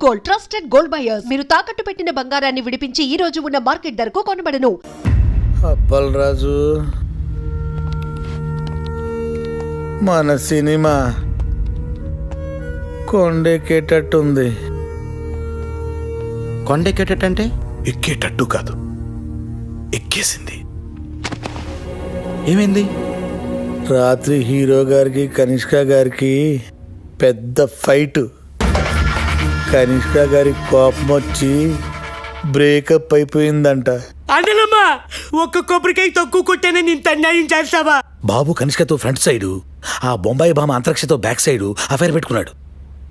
Gold, trusted gold buyers. మీరు తాకట్టు పెట్టిన బంగారాన్ని విడిపించి ఈ రోజు ఉన్న మార్కెట్ ధరకు కొనబడను. అప్పల్ రాజు, మన సినిమా కొండెక్కేటట్టుంది. కొండెక్కేటట్టంటే? ఎక్కేటట్టు కాదు, ఎక్కేసింది. ఏమైంది? రాత్రి హీరో గారికి కనిష్క గారికి పెద్ద ఫైట్. కనిష్క గారి కోపం వచ్చి బ్రేకప్ అయిపోయిందంట. అన్నలమ్మా, ఒక్క కొబ్బరికాయ తక్కువ కొట్టానే ఇంత అన్యాయం చేస్తావా? బాబు కనిష్కతో ఫ్రంట్ సైడు, ఆ బొంబాయి బామ అంతరిక్షతో బ్యాక్ సైడు అఫైర్ పెట్టుకున్నాడు.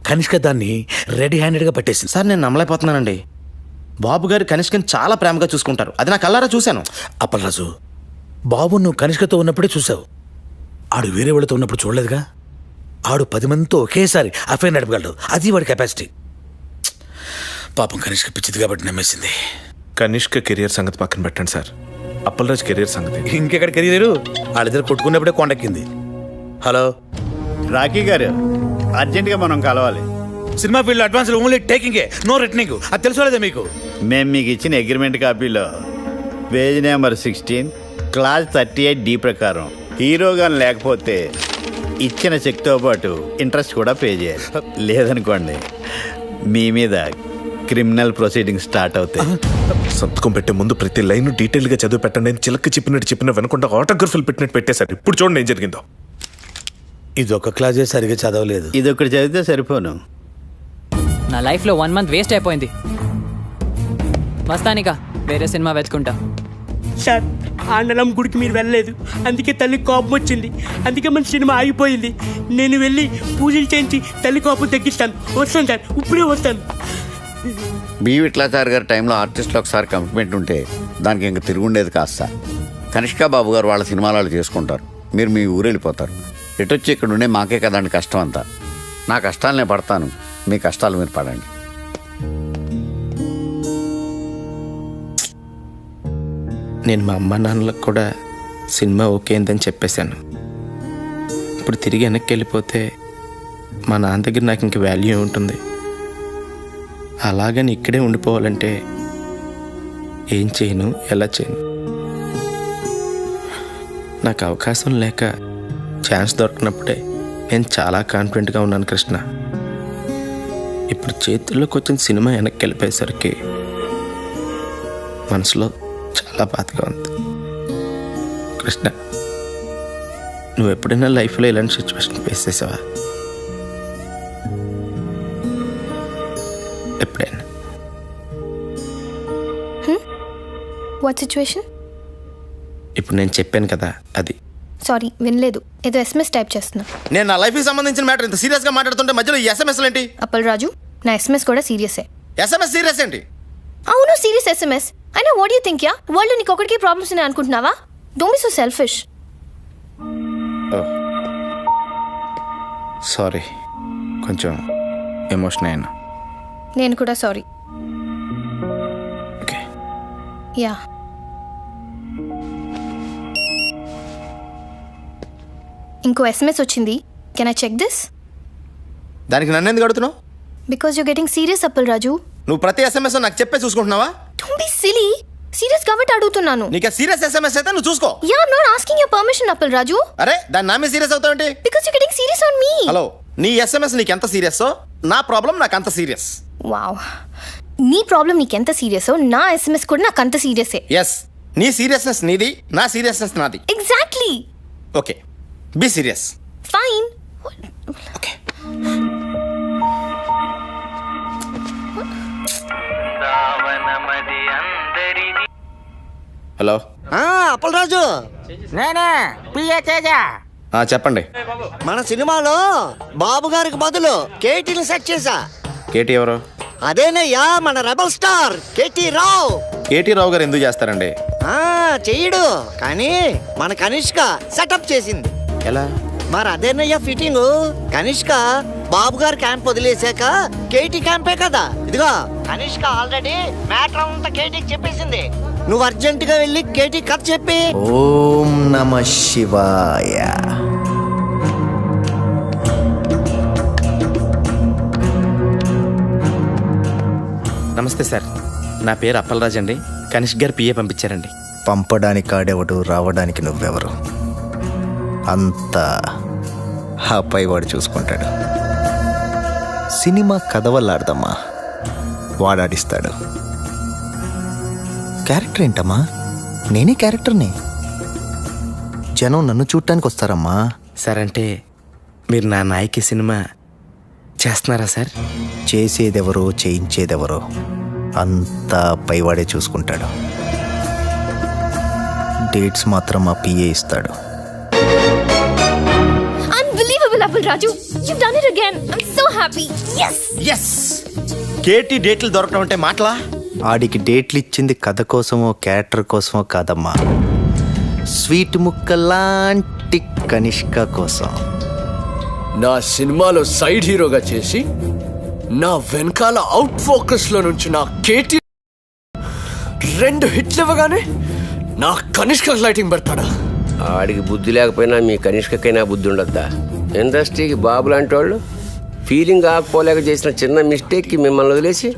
కనిష్క దాన్ని రెడీ హ్యాండెడ్గా పట్టేసింది. సార్, నేను నమ్మలేకపోతున్నానండి. బాబు గారు కనిష్కని చాలా ప్రేమగా చూసుకుంటారు. అది నా కళ్ళారా చూశాను. అప్పలరాజు, బాబు నువ్వు కనిష్కతో ఉన్నప్పుడే చూసావు. ఆడు వేరే వాళ్ళతో ఉన్నప్పుడు చూడలేదుగా. ఆడు 10 మందితో ఒకేసారి అఫైర్ నడపగలడు. అది వాడి కెపాసిటీ. పాపం కనిష్క పిచ్చిది కాబట్టి నమ్మేసింది. కనిష్క కెరియర్ సంగతి పక్కన పెట్టండి సార్, అప్పలరాజ్ కెరియర్ సంగతి. ఇంకెక్కడ కెరీర్? వాళ్ళిద్దరు కొట్టుకున్నప్పుడే కొండెక్కింది. హలో రాకీ గారు, అర్జెంటుగా మనం కలవాలి. Cinema field advance only taking, no returning. అది తెలుసుకోలేదా మీకు? మేము మీకు ఇచ్చిన అగ్రిమెంట్ కాపీలో పేజ్ నెంబర్ 16 క్లాస్ 38D ప్రకారం హీరోగా లేకపోతే ఇచ్చిన చెక్తో పాటు ఇంట్రెస్ట్ కూడా పే చేయాలి. లేదనుకోండి, మీ మీద క్రిమినల్ ప్రొసీడింగ్ స్టార్ట్ అవుతాయి. సంతకం పెట్టే ముందు ప్రతి లైన్ డీటెయిల్గా చదివి పెట్టండి. నేను చిలక చెప్పిన వెనకుండా ఆటోగ్రఫీలు పెట్టినట్టు పెట్టేశారు. ఇప్పుడు చూడండి ఏం జరిగిందో. ఇది ఒక క్లాసే సరిగా చదవలేదు. ఇది ఒకటి చదివితే సరిపోను. నా లైఫ్లో 1 మంత్ వేస్ట్ అయిపోయింది. వస్తానిక వేరే సినిమా వెతుకుంటా. సార్, ఆండలం గుడికి మీరు వెళ్ళలేదు, అందుకే తల్లి కోపం వచ్చింది. అందుకే మన సినిమా ఆగిపోయింది. నేను వెళ్ళి పూజలు చేయించి తల్లి కోపం తగ్గిస్తాను. వస్తాను సార్, ఇప్పుడే వస్తాను. బి విట్లాచారి గారి టైంలో ఆర్టిస్టులు ఒకసారి కమిట్మెంట్ ఉంటే దానికి ఇంక తిరుగుండేది కాస్త. కనిష్క బాబు గారు వాళ్ళ సినిమాలు చేసుకుంటారు, మీరు మీ ఊరు వెళ్ళిపోతారు. ఎటొచ్చి ఇక్కడ ఉండే మాకే కదండి కష్టం అంతా. నా కష్టాలు నేను పడతాను, మీ కష్టాలు మీరు పడండి. నేను మా అమ్మ నాన్నలకు కూడా సినిమా ఓకే అయిందని చెప్పేశాను. ఇప్పుడు తిరిగి వెనక్కి వెళ్ళిపోతే మా నాన్న దగ్గర నాకు ఇంక వాల్యూ ఉంటుంది. అలాగని ఇక్కడే ఉండిపోవాలంటే ఏం చేయను, ఎలా చేయను? నాకు అవకాశం లేక ఛాన్స్ దొరికినప్పుడే నేను చాలా కాన్ఫిడెంట్గా ఉన్నాను కృష్ణ. ఇప్పుడు చేతుల్లోకి వచ్చిన సినిమా వెనక్కి వెళ్ళిపోయేసరికి మనసులో చాలా బాధగా ఉంది. కృష్ణ, నువ్వు ఎప్పుడైనా లైఫ్లో ఇలాంటి సిచ్యువేషన్ ఫేస్ చేసావా? ఎప్పుడైనా? What situation? ఇప్పుడు నేను చెప్పాను కదా, అది. సారీ, వినలేదు. ఏదో SMS టైప్ చేస్తున్నా. నేను నా లైఫ్కి సంబంధించిన మ్యాటర్ ఇంత సీరియస్గా మాట్లాడుతుంటే మధ్యలో ఈ SMS ఏంటి? అప్పల్ రాజు, నా SMS కూడా సీరియసే. SMS సీరియస్ ఏంటి? అవును, సీరియస్ SMS. అయినా what you think? Yeah world నీకు ఒకటికి ప్రాబ్లమ్స్ ఉన్నాయి అనుకుంటున్నావా? Don't be so selfish. Sorry, కొంచెం ఎమోషన్ అయినా. నేను కూడా సారీ. ఓకే. యా. ఇంకో SMS వచ్చింది. Can I check this? దానికి నన్ను ఎందుకు అడుగుతున్నావు? Because you getting serious Appal Raju. నువ్వు ప్రతి SMS నాకు చెప్పే చూసుకుంటున్నావా? Don't be silly. సీరియస్ కాబట్టి అడుగుతున్నాను. నీకు సీరియస్ SMS అయితే నువ్వు చూసుకో. Yeah, I'm not asking your permission Appal Raju. అరే, దాని నా మీద సీరియస్ అవుతావేంటి? Because you getting serious on me. Hello, నీ SMS నీకు ఎంత సీరియస్, నా ప్రాబ్లం నాకు అంత సీరియస్. వావ్, నీ ప్రాబ్లం నీకెంత సీరియస్, నా SMS కూడా నాకు అంత సీరియసే. ఎస్, నీ సీరియస్నెస్ నీది, నా సీరియస్నెస్ నాది. Exactly. Okay, be serious. Fine. Okay. Hello. Appalaraju, నేనే పిఏ తేజ. చెప్పండి. మన సినిమాలో బాబు గారికి బదులు కేటీని సెట్ చేశా. కేటీ ఎవరు? అదేనయ్యా, మన రెబల్ స్టార్ కేటీ రావు. కేటీ రావు గారు ఎందుకు చేస్తారండి? చెయ్యడు, కానీ మన కనిష్క సెటప్ చేసింది. ఎలా? మరి అదేనయ్యా ఫిట్టింగ్. కనిష్క బాబు గారు క్యాంప్ వదిలేసాక కేటీ క్యాంపే కదా. ఇదిగో, కనిష్క ఆల్రెడీ మ్యాటర్ అంతా కేటీకి చెప్పేసింది. నువ్వు అర్జెంటుగా వెళ్ళి కేటీ కథ చెప్పి. ఓం నమ శివాయ. నమస్తే సార్, నా పేరు అప్పలరాజ్ అండి. కనిష్క్ గారు పిఏ పంపించారండి. పంపడానికి ఆడేవాడు, రావడానికి నువ్వెవరు? అంతా ఆ పైవాడు చూసుకుంటాడు. సినిమా కథ వల్ల ఆడదమ్మా, వాడాడిస్తాడు. క్యారెక్టర్ ఏంటమ్మా? నేనే క్యారెక్టర్ని. జనం నన్ను చూడటానికి వస్తారమ్మా. సార్ అంటే మీరు నా నాయకి సినిమా చేస్తున్నారా సార్? చేసేదెవరో చేయించేదెవరో అంతా పైవాడే చూసుకుంటాడు. డేట్స్ మాత్రం మా పిఏ ఇస్తాడు. Unbelievable, Apple Raju. You've done it again. I'm so happy. Yes. Yes. KT డేట్లు దొరకడం అంటే మాటలా? ఆడికి డేట్లు ఇచ్చింది కథ కోసమో క్యారెక్టర్ కోసమో కాదమ్మా, స్వీట్ ముక్కలాంటి కనిష్క కోసం. నా సినిమాలో సైడ్ హీరోగా చేసి నా వెనకాల అవుట్ ఫోకస్ లో నుంచి నా కేటీ 2 హిట్లు ఇవ్వగానే నా కనిష్క లైటింగ్ పెడతాడా? ఆడికి బుద్ధి లేకపోయినా మీ కనిష్కకైనా బుద్ధి ఉండద్దా? ఇండస్ట్రీకి బాబు లాంటి వాళ్ళు ఫీలింగ్ ఆకపోలేక చేసిన చిన్న మిస్టేక్కి మిమ్మల్ని వదిలేసి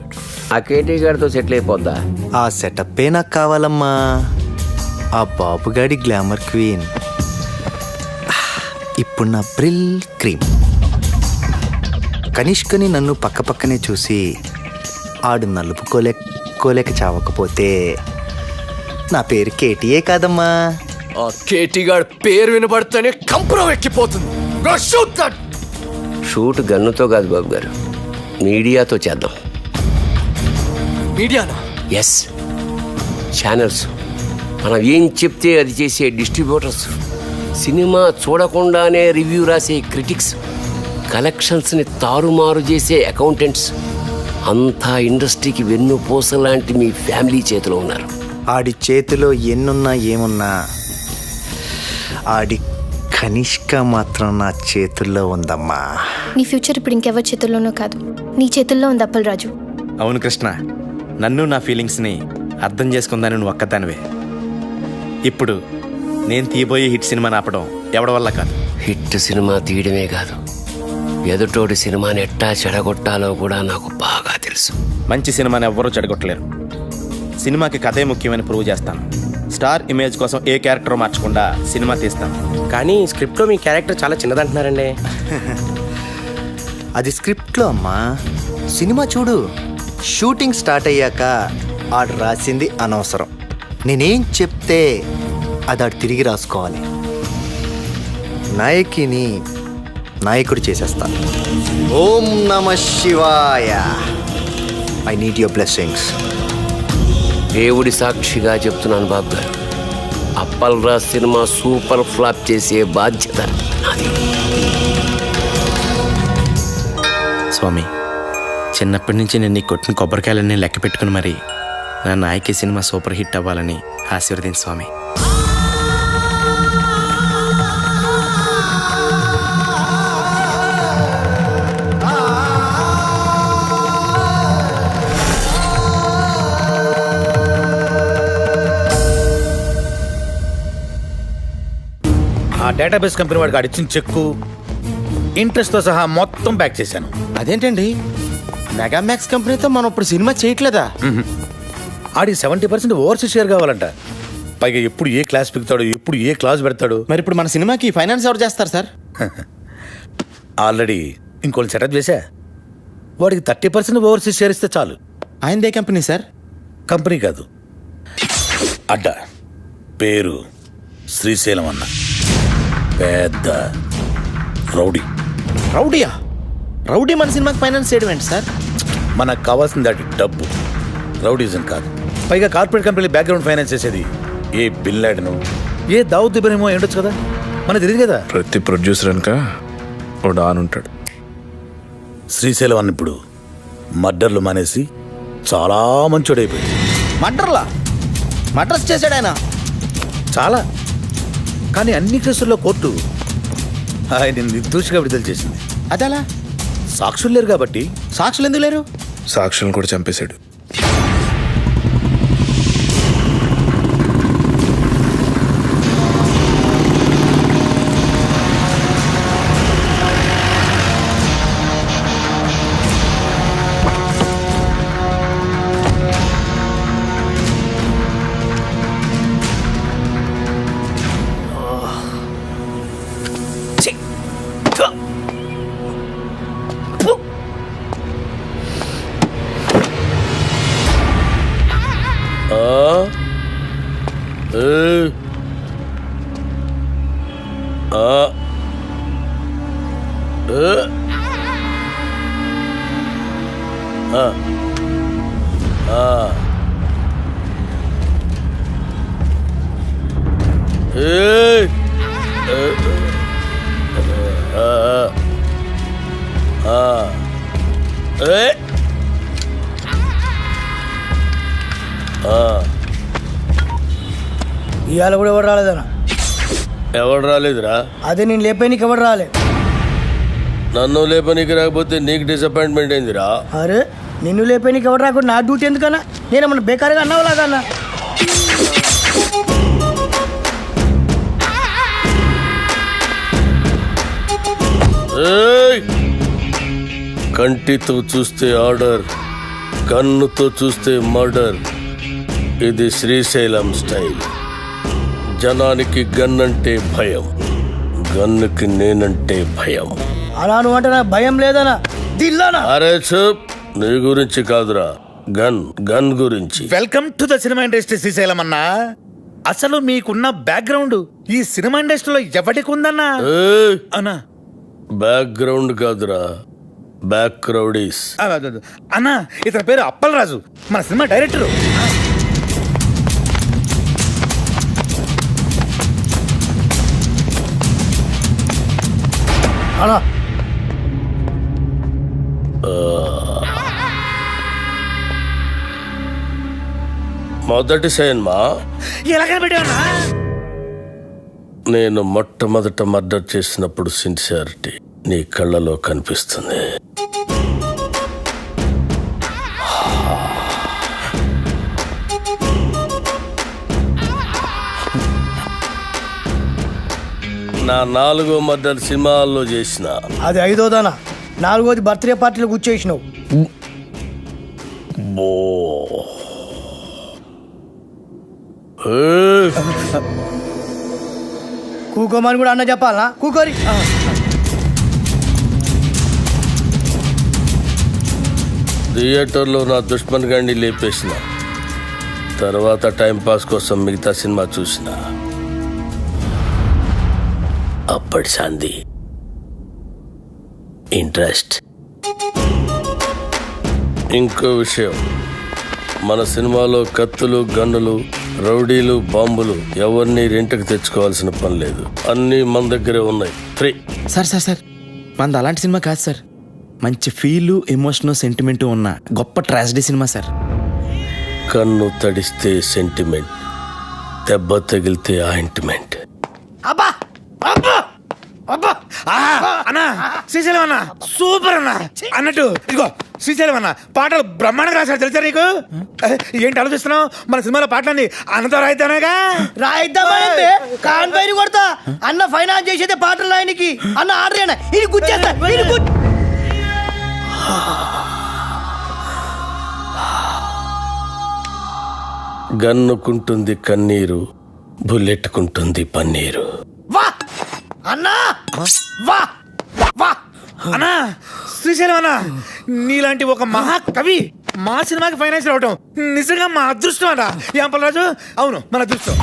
ఆ కేటీ గారితో సెటిల్ అయిపోద్దా? ఆ సెటప్పే నాకు కావాలమ్మా, ఆ బాబుగాడి గ్లామర్ క్వీన్. ఇప్పుడు నా బ్రిల్ క్రీమ్. కనిష్కని నన్ను పక్కపక్కనే చూసి ఆడు నలుపుకోలేక చావకపోతే నా పేరు కేటీయే కాదమ్మా. ఆ కేటీ గారి పేరు వినబడితేనే కంపరం ఎక్కిపోతుంది. షూట్ గన్నుతో కాదు బాబు గారు, మీడియాతో చేద్దాం. మీడియానా? ఎస్, ఛానల్స్, మనం ఏం చెప్తే అది చేసే డిస్ట్రిబ్యూటర్స్, సినిమా చూడకుండానే రివ్యూ రాసే క్రిటిక్స్, కలెక్షన్స్ని తారుమారు చేసే అకౌంటెంట్స్, అంతా ఇండస్ట్రీకి వెన్నుపూస లాంటి మీ ఫ్యామిలీ చేతిలో ఉన్నారు. ఆడి చేతిలో ఎన్నున్నా ఏమున్నా ఆడి కనిష్క మాత్రం నా చేతుల్లో ఉందమ్మా. నీ ఫ్యూచర్ ఇప్పుడు ఇంకెవరి చేతుల్లోనో కాదు, నీ చేతుల్లో ఉంది అప్పల్ రాజు. అవును కృష్ణ, నన్ను నా ఫీలింగ్స్ని అర్థం చేసుకుందాని నువ్వు ఒక్కదానివే. ఇప్పుడు నేను తీయబోయే హిట్ సినిమాని ఆపడం ఎవడి వల్ల కాదు. హిట్ సినిమా తీయడమే కాదు, ఎదుటోడి సినిమాని ఎట్టా చెడగొట్టాలో కూడా నాకు బాగా తెలుసు. మంచి సినిమాని ఎవ్వరూ చెడగొట్టలేరు. సినిమాకి కథే ముఖ్యమని ప్రూవ్ చేస్తాను. స్టార్ ఇమేజ్ కోసం ఏ క్యారెక్టర్ మార్చకుండా సినిమా తీస్తాను. కానీ స్క్రిప్ట్లో మీ క్యారెక్టర్ చాలా చిన్నదంటున్నారండి. అది స్క్రిప్ట్లో అమ్మా. సినిమా చూడు, షూటింగ్ స్టార్ట్ అయ్యాక ఆడు రాసింది అనవసరం. నేనేం చెప్తే అది ఆడు తిరిగి రాసుకోవాలి. నాయకిని నాయకుడు చేసేస్తాను. ఓం నమ శివాయ. I need your blessings. దేవుడి సాక్షిగా చెప్తున్నాను బాబు గారు, Appal Raj cinema super flop చేసే బాధ్యత నాది. స్వామి, చిన్నప్పటి నుంచి నేను నీ కొట్టిన కొబ్బరికాయలన్నీ లెక్క పెట్టుకుని మరి నా నాయకి సినిమా సూపర్ హిట్ అవ్వాలని ఆశీర్వదించు స్వామి. ఆ డేటాబేస్ కంపెనీ వాడికి అడిచిన చెక్కు ఇంట్రెస్ట్తో సహా మొత్తం బ్యాక్ చేశాను. అదేంటండి, మెగామాక్స్ కంపెనీతో మనం ఇప్పుడు సినిమా చేయట్లేదా? ఆడికి 70% ఓవర్సీస్ షేర్ కావాలంట. పైగా ఎప్పుడు ఏ క్లాస్ పిక్తాడు, ఎప్పుడు ఏ క్లాస్ పెడతాడు. మరి ఇప్పుడు మన సినిమాకి ఫైనాన్స్ ఎవరు చేస్తారు సార్? ఆల్రెడీ ఇంకోటి సెటప్ చేశా. వాడికి 30% ఓవర్సీస్ షేర్ ఇస్తే చాలు. ఆయనదే కంపెనీ సార్? కంపెనీ కాదు, అడ్డ. పేరు శ్రీశైలం అన్న. పెద్ద రౌడీ. రౌడీయా? రౌడీ మన సినిమాకి ఫైనాన్స్ చేయడం ఏంటి సార్? మనకు కావాల్సింది అది డబ్బు, రౌడీజం కాదు. పైగా కార్పొరేట్ కంపెనీ బ్యాక్గ్రౌండ్ ఫైనాన్స్ చేసేది ఏ బిన్ లాడెనో, ఏ దావుద్ ఇబ్రహీమో ఏంటొచ్చు కదా, మనకు తెలియదు కదా. ప్రతి ప్రొడ్యూసర్ అనక ఓ డాన్ ఉంటాడు. శ్రీశైలం అన్న ఇప్పుడు మర్డర్లు మానేసి చాలా మంచోడైపోయింది. మర్డర్లా? మర్డర్స్ చేశాడు ఆయన చాలా. కానీ అన్ని కేసుల్లో కోర్టు ఆయన నిర్దోషిగా విడుదల చేసింది. అదలా? సాక్షులు లేరు కాబట్టి. సాక్షులు ఎందుకు లేరు? సాక్షులను కూడా చంపేశాడు. ఇవాళ కూడా ఎవరు రాలేదన్నా? ఎవడు రాలేదురా? అదే నేను లేపేనికి ఎవరు రాలే. నన్ను లేపనికి రాకపోతే నీకు డిసప్పాయింట్మెంట్ అయిందిరా. అరే నిన్ను లేపేనికి ఎవరు రాకుండా నా డ్యూటీ ఎందుకన్నా? నేనేమన్నా బేకారుగా అన్నావు లాగన్నా? కంటితో చూస్తే ఆర్డర్, కన్నుతో చూస్తే మర్డర్. ఇది శ్రీశైలం స్టైల్. జనానికి గన్ అంటే భయం, గన్నుకి నేనంటే భయం. అలా నువ్వు అంటే నాకు భయం లేదనా? దిల్లానా? అరే చూప్, నీ గురించి కాదురా, గన్ గన్ గురించి. Welcome to the cinema industry Srisailam అన్నా. అసలు మీకున్న బ్యాక్గ్రౌండ్ ఈ సినిమా ఇండస్ట్రీలో ఎవరికి ఉందన్నా? అన్నా బ్యాక్గ్రౌండ్ కాదురా, బ్యాక్ క్రౌడీస్. అన్నా ఇతని పేరు అప్పలరాజు, మన సినిమా డైరెక్టరు. అలా మొదటి సినిమా ఎలాగ పెట్టావన్నా? నేను మొట్టమొదట మర్డర్ చేసినప్పుడు సిన్సియారిటీ నీ కళ్ళలో కనిపిస్తుంది. నా 4వ మర్డర్ సినిమాల్లో చేసిన. అది 5వదనా? 4వది బర్త్డే పార్టీలో కూర్చేసినావు. కూకోమని కూడా అన్న చెప్పాలనా? కూకోరి. థియేటర్లో నా దుష్మన్ గాడిని లేపేసిన తర్వాత టైంపాస్ కోసం మిగతా సినిమా చూసిన. అప్పటి సంధి ఇంట్రెస్ట్. ఇంకో విషయం, మన సినిమాలో కత్తులు, గన్నులు, రౌడీలు, బాంబులు ఎవరిని రెంట్కి తెచ్చుకోవాల్సిన పని లేదు. అన్నీ మన దగ్గరే ఉన్నాయి, ఫ్రీ. సార్ సార్ సార్ మనది అలాంటి సినిమా కాదు సార్. మంచి ఫీలు, ఎమోషను, సెంటిమెంటు ఉన్న గొప్ప ట్రాజడీ సినిమా సార్. కన్ను తడిస్తే సెంటిమెంట్, దెబ్బ తగిలితే ఆయింట్మెంట్. అబ్బా అబ్బా అబ్బా అన్నా శ్రీశైలం అన్న సూపర్ అన్న. అన్నట్టు ఇదిగో శ్రీశైలం అన్న పాటలు బ్రహ్మాండంగా రాశాడు తెలుసా నీకు? ఏంటి ఆలోచిస్తున్నావు? మన సినిమాలో పాటలన్నీ అన్నతో రాయిద్దానేగా. రాయిద్దామంటే కాన్ పైన కొడతా. అన్న ఫైనాన్స్ చేసేదే పాటలు ఆయనకి. అన్న ఆర్డర్ అయినా ఇది గుచ్చేస్తా. గన్నుకుంటుంది కన్నీరు, బుల్లెట్టుకుంటుంది పన్నీరు. వా అన్నా, వా వా అన్నా శ్రీశైలం అన్న నీలాంటి ఒక మహాకవి మా సినిమాకి ఫైనాన్స్ రావటం నిజంగా మా అదృష్టం అన్నా. యాంపలరాజు, అవును మన అదృష్టం.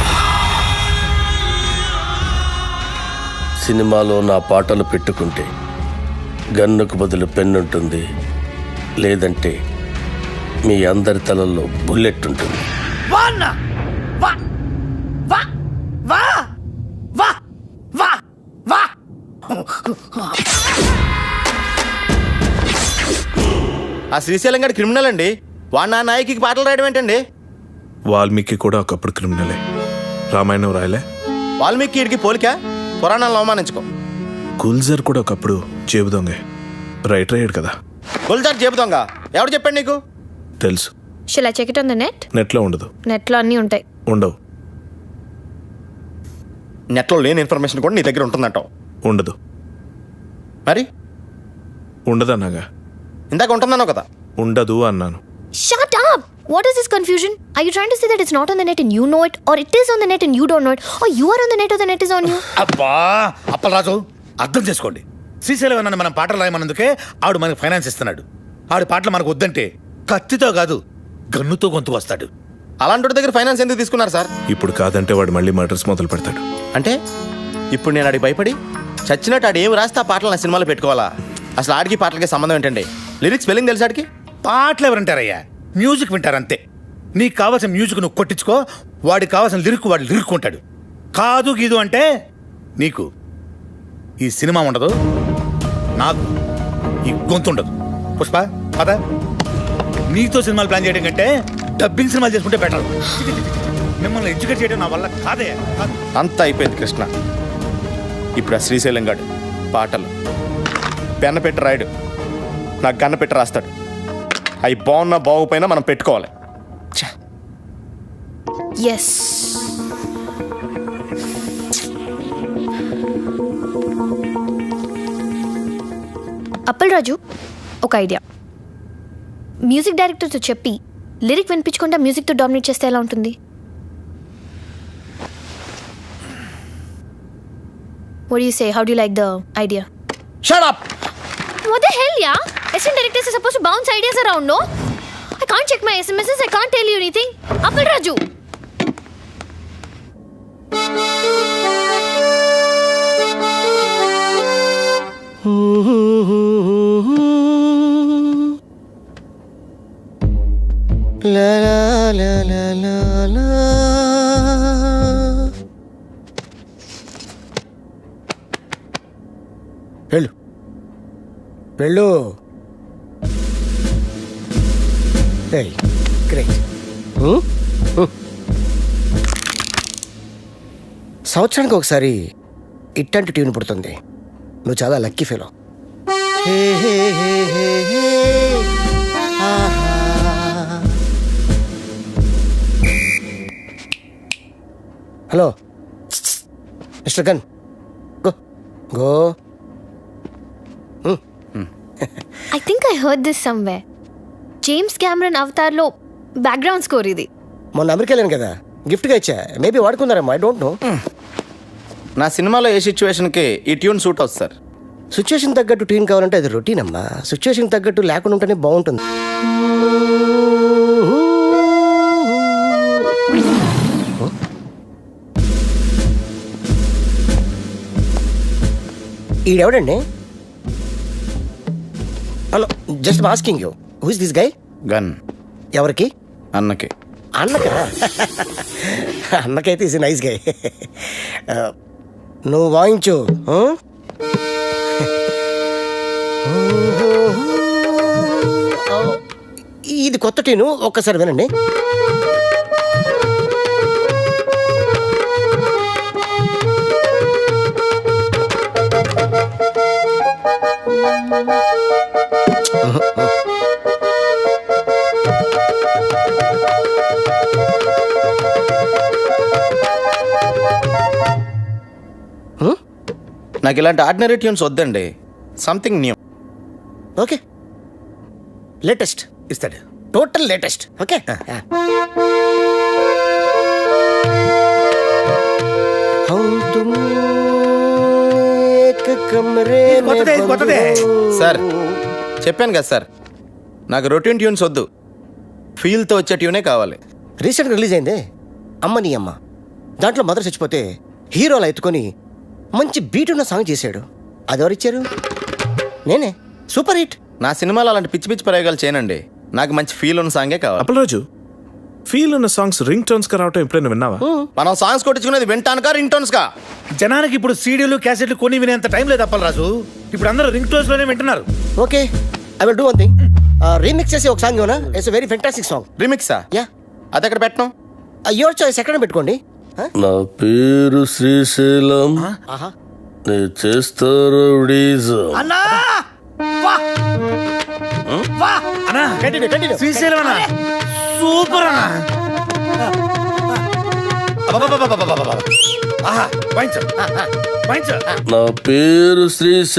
సినిమాలో నా పాటలు పెట్టుకుంటే గన్నుకు బదులు పెన్నుంటుంది, లేదంటే మీ అందరి తలల్లో బుల్లెట్ ఉంటుంది. వా అన్నా, వా వా వా వా వా వా. ఆ శ్రీశైలం గారి క్రిమినల్ అండి. వాడు నా నాయకి పాటలు రాయడం ఏంటండి? వాల్మీకి కూడా ఒకప్పుడు క్రిమినలే. రామాయణం రాయలే. వాల్మీకి ఇడికి పోలిక, పురాణాలను అవమానించుకో. గుల్జర్ కూడా ఒకప్పుడు జేబు దొంగే. రైటర్ అయ్యాడు కదా. గుల్జార్ జేబు దొంగ ఎవడు చెప్పాడు నీకు? తెలుసు. Shall I check it on the net? నెట్లో ఉండదు. నెట్లో అన్నీ ఉంటాయి. ఉండవు. నెట్లో లేని ఇన్ఫర్మేషన్ కూడా నీ దగ్గర ఉంటుందంటావు? ఉండదు. మరి ఉండదన్నాగా. ఇందాక ఉంటుందన్నావు కదా. ఉండదు అన్నాను. Shut up! What is this confusion? Are you trying to say that it's not on the net and you know it, or it is on the net and you don't know it, or you are on the net or the net is on you? అబ్బా అప్పలరాజు, అర్థం చేసుకోండి. శ్రీశైలం అన్న మనం పాటలు రాయమన్నందుకే ఆడు మనకు finance ఇస్తున్నాడు. ఆడు పాటలు మనకు వద్దంటే కత్తితో కాదు గన్నుతో గొంతు వస్తాడు. అలాంటి దగ్గర ఫైనాన్స్ ఎందుకు తీసుకున్నారు సార్? ఇప్పుడు కాదంటే వాడు మళ్ళీ మర్డర్స్ మొదలు పెడతాడు. అంటే ఇప్పుడు నేను ఆడికి భయపడి చచ్చినట్టు ఆడు ఏమి రాస్తే ఆ పాటలు నా సినిమాలో పెట్టుకోవాలా? అసలు ఆడికి పాటలకి సంబంధం ఏంటండి? లిరిక్స్ స్పెల్లింగ్ తెలుసు ఆడికి? పాటలు ఎవరంటారయ్యా, మ్యూజిక్ వింటారు అంతే. నీకు కావాల్సిన మ్యూజిక్ నువ్వు కొట్టించుకో, వాడికి కావాల్సిన లిరిక్ వాడు లిరుక్కుంటాడు. కాదు గీదు అంటే నీకు ఈ సినిమా ఉండదు, నాకు ఈ గొంతు ఉండదు. పుష్ప పద, నీతో సినిమాలు ప్లాన్ చేయడం కంటే డబ్బింగ్ సినిమాలు చేసుకుంటే బెటర్. మిమ్మల్ని ఎడ్యుకేట్ చేయడం నా వల్ల కాదే. అంతా అయిపోయింది కృష్ణ. ఇప్పుడు ఆ శ్రీశైలం గాడు పాటలు పెన్న పెట్టి రాయడు, నాకు గన్న పెట్టి రాస్తాడు. అవి బాగున్నా బాగుపోయినా మనం పెట్టుకోవాలి. ఎస్, అప్పల్ రాజు, ఒక ఐడియా. మ్యూజిక్ డైరెక్టర్తో చెప్పి లిరిక్ వినిపించకుండా మ్యూజిక్తో డామినేట్ చేస్తే ఎలా ఉంటుంది? What do you say? How do you like the idea? Shut up! What the hell, yeah? Assistant directors are supposed to bounce ideas around, no? I can't check my SMSs, I can't tell you anything. Appal Raju! La la la la la. వెళ్ళు వెళ్ళు. Great. సంవత్సరానికి ఒకసారి ఇట్టంటి tune పుడుతుంది. నువ్వు చాలా lucky fellow. Hello mister Gun, go go. I think I heard this somewhere. James Cameron అవతార్లో background score ఇది. మొన్న అమెరికా వెళ్ళాను కదా, గిఫ్ట్గా ఇచ్చా. మేబీ వాడుకున్నారేమో, ఐ డోంట్ నో. నా సినిమాలో ఏ సిచ్యువేషన్కి ఈ ట్యూన్ సూట్ అవుతుంది సార్. సిచ్యువేషన్ తగ్గట్టు ట్యూన్ కావాలంటే అది రొటీన్ అమ్మా. సిచ్యువేషన్ తగ్గట్టు లేకుండా ఉంటేనే బాగుంటుంది. ఈడెవడండి? Hello, just asking you, who is this guy? Gun. ఎవరికి? అన్నకి. అన్నకా? అన్నకైతే ఈజ్ నైస్ గై. నువ్వు వాయించు. ఇది కొత్త ట్యూను, ఒక్కసారి వినండి. నాకు ఇలాంటి ఆర్డినరీ ట్యూన్స్ వద్దండి, సంథింగ్ న్యూ. ఓకే, లేటెస్ట్ ఇస్తాడు, టోటల్ లేటెస్ట్. ఓకే, సార్ చెప్పాను కదా సార్, నాకు రొటీన్ ట్యూన్స్ వద్దు, ఫీల్తో వచ్చే ట్యూనే కావాలి. రీసెంట్గా రిలీజ్ అయిందే అమ్మ నీ అమ్మ, దాంట్లో మదర్ చచ్చిపోతే హీరోలా ఎత్తుకొని మంచి బీట్ ఉన్న సాంగ్ చేశాడు. అది ఎవరిచ్చారు? నేనే. Super hit. నా సినిమాలో అలాంటి పిచ్చి పిచ్చి ప్రయోగాలు చేయనండి, నాకు మంచి ఫీల్ ఉన్న సాంగే కావాలి. అప్పలరాజు, ఫీల్ ఉన్న సాంగ్స్ రింగ్ టోన్స్ గా రావటం ఎప్పుడైనా విన్నావా? మనం సాంగ్స్ కొట్టించుకునేది వింటానుకా రింగ్ టోన్స్ కా? జనానికి ఇప్పుడు సీడీలు క్యాసెట్లు కొని వినేంత టైం లేదు అప్పలరాజు. ఇప్పుడు అందరూ రింగ్ టోన్స్ లోనే వింటున్నారు. Okay, I will do one thing. Remix చేసి ఒక సాంగ్ ఇవ్వనా? It's very fantastic song. రీమిక్సా? యా. అది ఎక్కడ పెట్టను? యువర్ చాయిస్, ఎక్కడ పెట్టుకోండి. నా పేరు శ్రీశైలం, నే చేస్తారు అన్నా శ్రీశైలం అన్న సూపర్ అన్న. నా పేరు శ్రీశైలం.